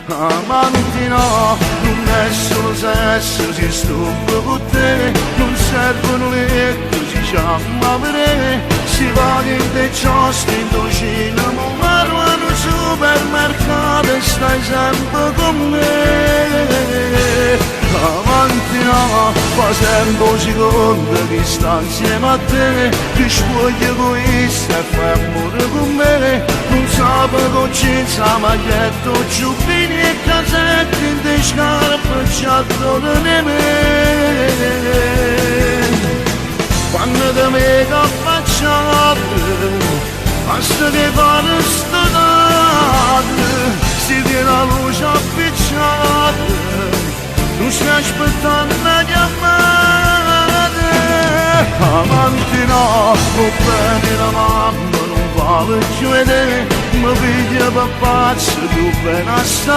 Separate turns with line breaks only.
Amanti no, non è solo sesso, si stuppa con te, non servono le cose, chiama per te, si va in te giostra, in docina, ma al supermercato e stai sempre con me. Avanti no, fa sempre un secondo che sta insieme a te, ti spogli egoista e fai amore con me, non sape coccinza, maglietto, giubbini e casetti, in te scarpe, ciattone di me. Quando te mi affacciate, basta che fare sto notte, si viene la luce appicciata, non stai aspettando una chiamata. Avanti no, va bene la mamma, non vale più vedere, mi piglia per pazzo, tu ben assai.